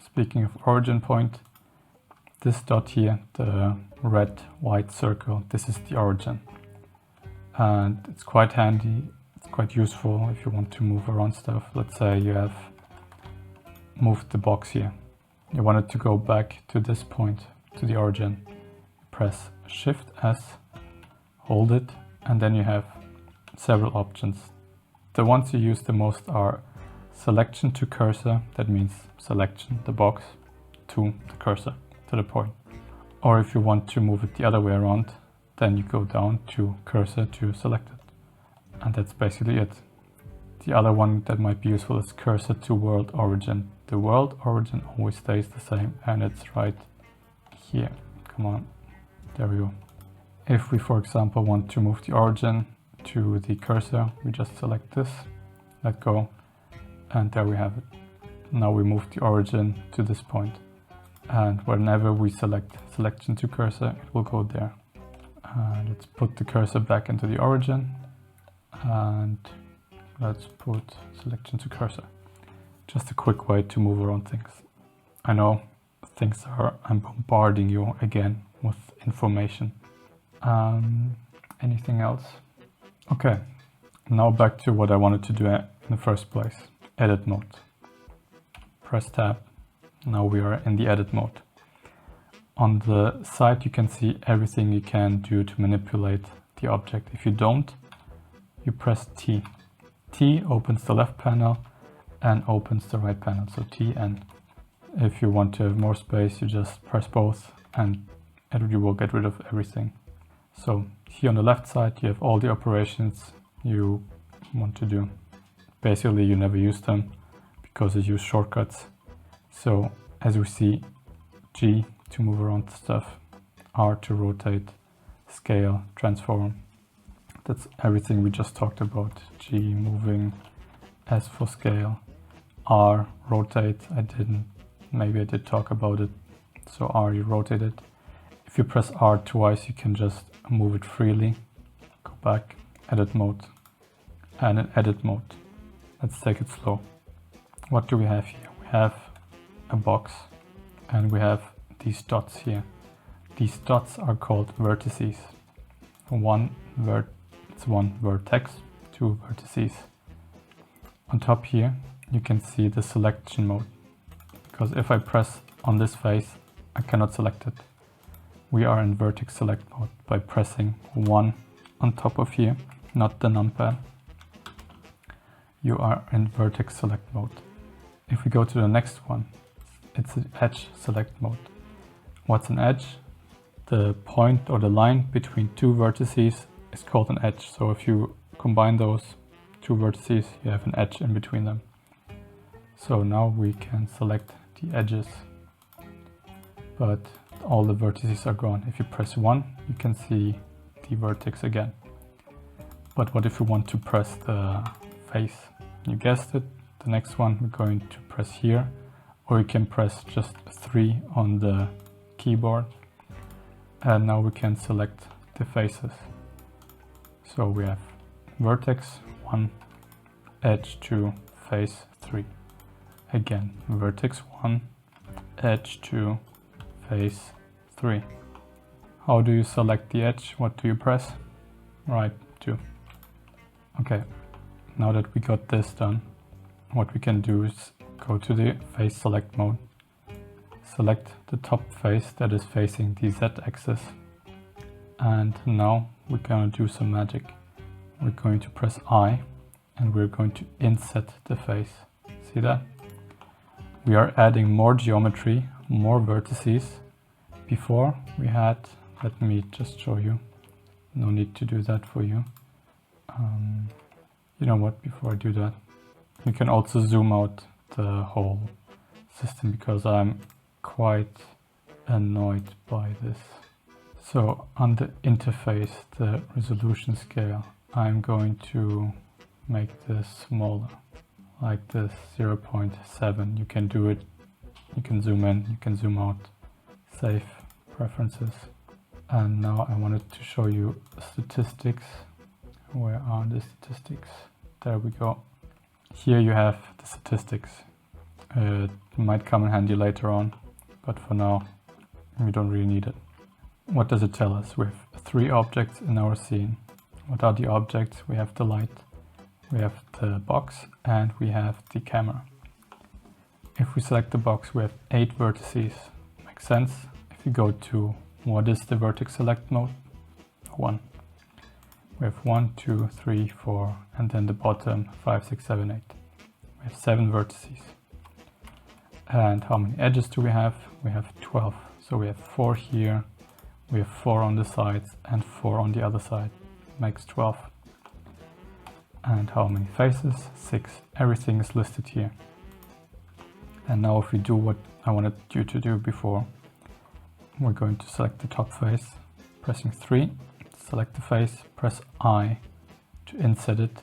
speaking of origin point, this dot here, the red white circle, this is the origin. And it's quite handy, it's quite useful if you want to move around stuff. Let's say you have moved the box here. You want it to go back to this point, to the origin. Press Shift S, hold it, and then you have several options. The ones you use the most are selection to cursor, that means selection, the box, to the cursor, to the point. Or if you want to move it the other way around, then you go down to cursor to select it. And that's basically it. The other one that might be useful is cursor to world origin. The world origin always stays the same, and it's right here. Come on, there we go. If we, for example, want to move the origin to the cursor, we just select this, let go, and there we have it. Now we move the origin to this point, and whenever we select selection to cursor, it will go there. Let's put the cursor back into the origin, and let's put selection to cursor. Just a quick way to move around things. I know I'm bombarding you again with information. Anything else? Okay, now back to what I wanted to do in the first place. Edit mode. Press tab. Now we are in the edit mode. On the side you can see everything you can do to manipulate the object. If you don't, you press T. T opens the left panel and opens the right panel, so T and if you want to have more space, you just press both and you will get rid of everything. So here on the left side you have all the operations you want to do. Basically you never use them because you use shortcuts. So as we see, G to move around stuff, R to rotate, scale, transform. That's everything we just talked about. G moving, S for scale, R rotate. Maybe I did talk about it. So R, you rotate it. If you press R twice, you can just move it freely. Go back, edit mode, and in edit mode. Let's take it slow. What do we have here? We have a box and we have these dots here. These dots are called vertices. It's one vertex, two vertices. On top here, you can see the selection mode. Because if I press on this face, I cannot select it. We are in vertex select mode by pressing 1 on top of here, not the numpad. You are in vertex select mode. If we go to the next one, it's an edge select mode. What's an edge? The point or the line between two vertices is called an edge. So if you combine those two vertices, you have an edge in between them. So now we can select the edges, but all the vertices are gone. If you press 1, you can see the vertex again. But what if you want to press the face? You guessed it, the next one we're going to press here, or you can press just 3 on the keyboard, and now we can select the faces. So we have vertex 1, edge 2, face 3. Again, vertex 1, edge 2, face 3. How do you select the edge? What do you press? Right, 2. Okay, now that we got this done, what we can do is go to the face select mode, select the top face that is facing the z-axis, and now we're going to do some magic. We're going to press I and we're going to inset the face. See that? We are adding more geometry, more vertices. Before we had, let me just show you, no need to do that for you. You know what, before I do that, you can also zoom out the whole system because I'm quite annoyed by this. So on the interface, the resolution scale, I'm going to make this smaller, like this, 0.7. You can do it, you can zoom in, you can zoom out, save preferences. And now I wanted to show you statistics. Where are the statistics? There we go. Here you have the statistics. It might come in handy later on, but for now we don't really need it. What does it tell us? We have 3 objects in our scene. What are the objects? We have the light, we have the box, and we have the camera. If we select the box, we have 8 vertices. Makes sense. If you go to what is the vertex select mode? 1. We have 1, 2, 3, 4, and then the bottom 5, 6, 7, 8. We have 7 vertices. And how many edges do we have? We have 12. So we have 4 here, we have 4 on the sides, and 4 on the other side. Makes 12. And how many faces? 6. Everything is listed here. And now if we do what I wanted you to do before, we're going to select the top face, pressing 3, select the face, press I to inset it,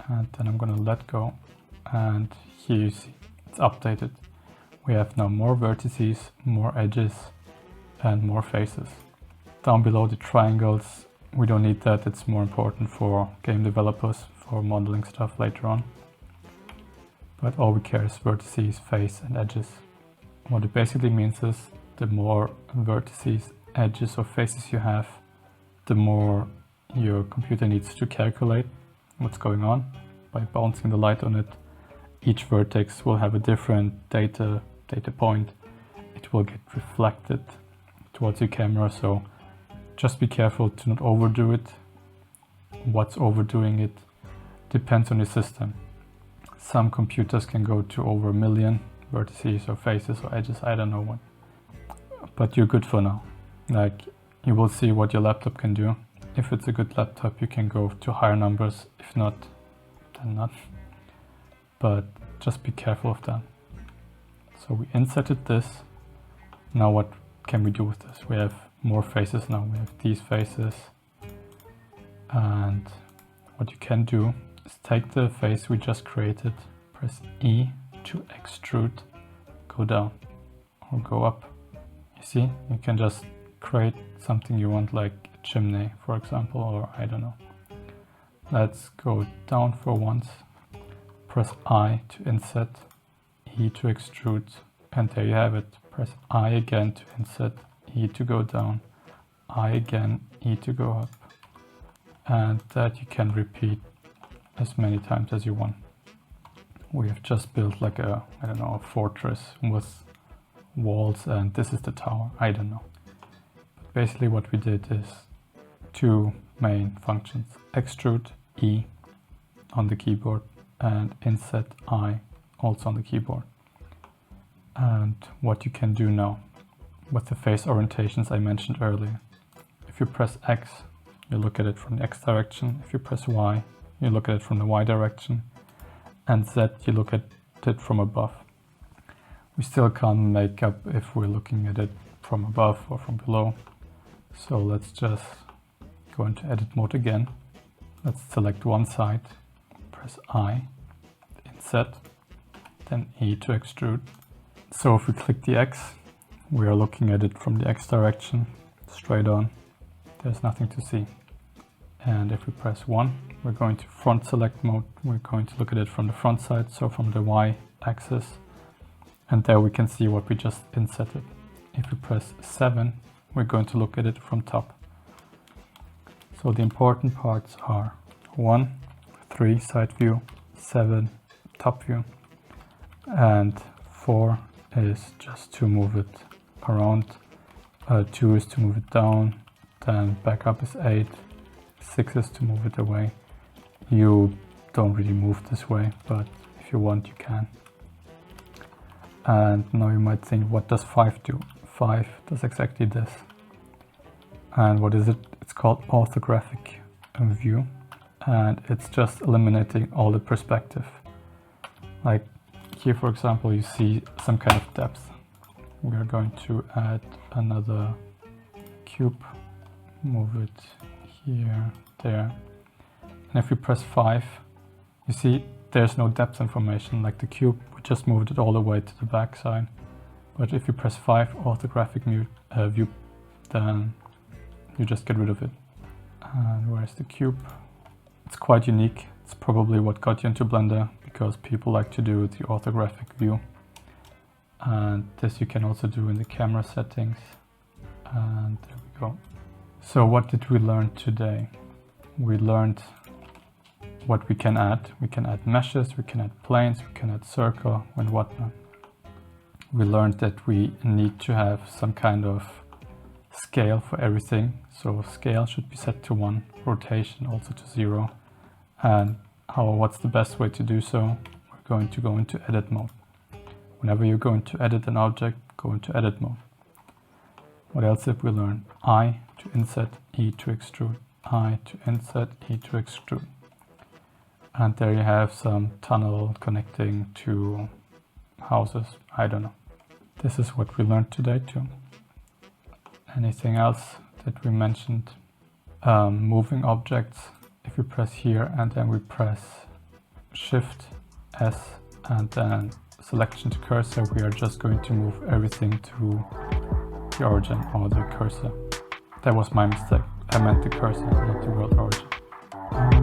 and then I'm going to let go, and here you see it's updated. We have now more vertices, more edges, and more faces. Down below the triangles, we don't need that, it's more important for game developers, for modeling stuff later on. But all we care is vertices, face, and edges. What it basically means is the more vertices, edges, or faces you have, the more your computer needs to calculate what's going on. By bouncing the light on it, each vertex will have a different data point. It will get reflected towards your camera, so just be careful to not overdo it. What's overdoing it depends on your system. Some computers can go to over 1 million vertices or faces or edges, I don't know what. But you're good for now. Like, you will see what your laptop can do. If it's a good laptop, you can go to higher numbers. If not, then not. But just be careful of that. So we inserted this. Now what can we do with this? We have more faces now. We have these faces. And what you can do is take the face we just created, press E to extrude, go down or go up. You see, you can just create something you want, like a chimney, for example, or I don't know. Let's go down for once, press I to inset, E to extrude, and there you have it. Press I again to inset, E to go down, I again, E to go up. And that you can repeat as many times as you want. We have just built like a, I don't know, a fortress with walls, and this is the tower, I don't know. But basically what we did is 2 main functions, extrude E on the keyboard and inset I also on the keyboard. And what you can do now with the face orientations I mentioned earlier. If you press X, you look at it from the X direction. If you press Y, you look at it from the Y direction. And Z, you look at it from above. We still can't make up if we're looking at it from above or from below. So let's just go into edit mode again. Let's select one side, press I, inset, then E to extrude. So if we click the X, we are looking at it from the X direction, straight on. There's nothing to see. And if we press 1, we're going to front select mode. We're going to look at it from the front side, so from the Y axis. And there we can see what we just inserted. If we press 7, we're going to look at it from top. So the important parts are 1, 3 side view, 7 top view, and 4 is just to move it around, 2 is to move it down, then back up is 8, 6 is to move it away. You don't really move this way, but if you want you can. And now you might think, what does 5 do? 5 does exactly this. And what is it? It's called orthographic view, and it's just eliminating all the perspective. Like here, for example, you see some kind of depth. We are going to add another cube, move it here, there. And if you press 5, you see there's no depth information like the cube. We just moved it all the way to the back side. But if you press 5 orthographic view, then you just get rid of it. And where's the cube? It's quite unique. It's probably what got you into Blender, because people like to do the orthographic view. And this you can also do in the camera settings. And there we go. So what did we learn today? We learned what we can add. We can add meshes, we can add planes, we can add circle and whatnot. We learned that we need to have some kind of scale for everything. So scale should be set to 1, rotation also to 0. And what's the best way to do so? We're going to go into edit mode. Whenever you're going to edit an object, go into edit mode. What else did we learn? I to inset, E to extrude, I to inset, E to extrude. And there you have some tunnel connecting to houses. I don't know. This is what we learned today too. Anything else that we mentioned? Moving objects. If we press here and then we press Shift S and then selection to cursor, we are just going to move everything to the origin or the cursor. That was my mistake. I meant the cursor, not the world origin.